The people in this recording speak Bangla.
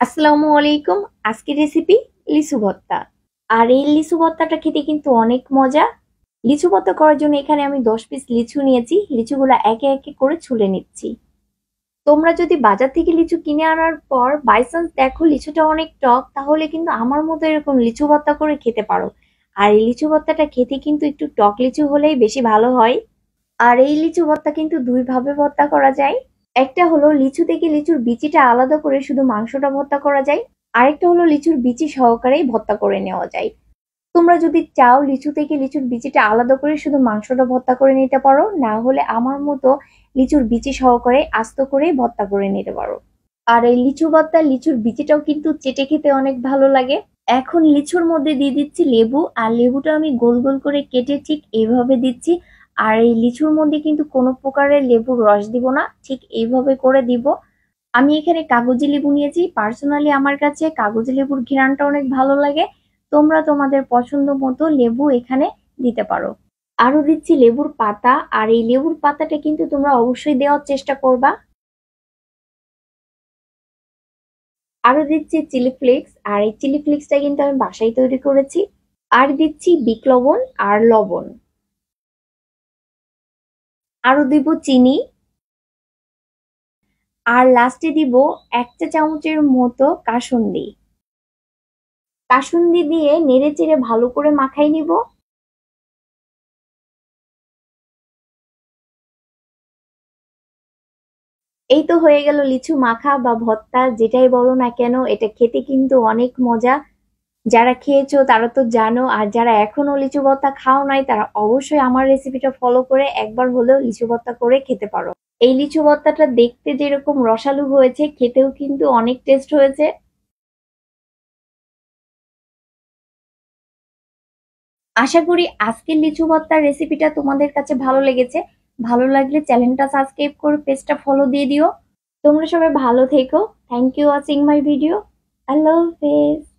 আসসালামু আলাইকুম। আজকের রেসিপি লিচু ভর্তা। আর এই লিচু ভর্তাটা খেতে কিন্তু অনেক মজা। লিচু ভর্তা করার জন্য এখানে আমি 10 পিস লিচু নিয়েছি। লিচুগুলা একে একে করে ছুলে নিচ্ছি। তোমরা যদি বাজার থেকে লিচু কিনে আনার পর বাই চান্স দেখো লিচুটা অনেক টক, তাহলে কিন্তু আমার মতো এরকম লিচু ভর্তা করে খেতে পারো। আর এই লিচু ভর্তাটা খেতে কিন্তু একটু টক লিচু হলেই বেশি ভালো হয়। আর এই লিচু ভর্তা কিন্তু দুই ভাবে ভর্তা করা যায়। একটা হলো লিচু থেকে লিচুর বিচিটা আলাদা করে শুধু মাংসটা ভর্তা করা যায়। আরেকটা হলো লিচুর বিচি সহকারেই ভর্তা করে নেওয়া যায়। তোমরা যদি চাও লিচু থেকে লিচুর বিচিটা আলাদা করে শুধু মাংসটা ভর্তা করে নিতে পারো, না হলে আমার মতো লিচুর বিচি সহকারে আস্ত করে ভর্তা করে নিতে পারো। আর এই লিচু ভর্তা লিচুর বিচিটাও কিন্তু চেটে খেতে অনেক ভালো লাগে। এখন লিচুর মধ্যে দিয়ে দিচ্ছি লেবু, আর লেবুটা আমি গোল গোল করে কেটে ঠিক এইভাবে দিচ্ছি। আর এই লিচুর মধ্যে কিন্তু কোনো প্রকারের লেবুর রস দিব না, ঠিক এইভাবে করে দিব। আমি এখানে কাগজি লেবু নিয়েছি। পার্সোনালি আমার কাছে কাগজি লেবুর ঘ্রাণটা অনেক ভালো লাগে। তোমরা তোমাদের পছন্দ মতো লেবু এখানে দিতে পারো। আরো দিচ্ছি লেবুর পাতা, আর এই লেবুর পাতাটা কিন্তু তোমরা অবশ্যই দেওয়ার চেষ্টা করবা। আরো দিচ্ছি চিলি ফ্লেক্স, আর এই চিলি ফ্লেক্সটা কিন্তু আমি বাসায় তৈরি করেছি। আর দিচ্ছি বিট লবণ আর লবণ। আরো দিব চিনি। আর লাস্টে দিব 1 চা চামচের মতো কাসুন্দি। কাসুন্দি দিয়ে নেড়ে চেড়ে ভালো করে মাখাই নিব। এই তো হয়ে গেল লিচু মাখা বা ভর্তা, যেটাই বলো না কেন, এটা খেতে কিন্তু অনেক মজা। যারা খেয়েছো তারা তো জানো, আর যারা এখনো লিচু ভর্তা খাও নাই তারা অবশ্যই আমার রেসিপিটা ফলো করে একবার হলেও লিচু ভর্তা করে খেতে পারো। এই লিচু ভর্তাটা দেখতে যেরকম রসালো হয়েছে, খেতেও কিন্তু অনেক টেস্ট হয়েছে। আশা করি আজকের লিচু ভর্তার রেসিপিটা তোমাদের কাছে ভালো লেগেছে। ভালো লাগলে চ্যানেলটা সাবস্ক্রাইব করে পেজটা ফলো দিয়ে দিও। তোমরা সবাই ভালো থেকো। Thank you watching my video. আল্লাহ হাফেজ।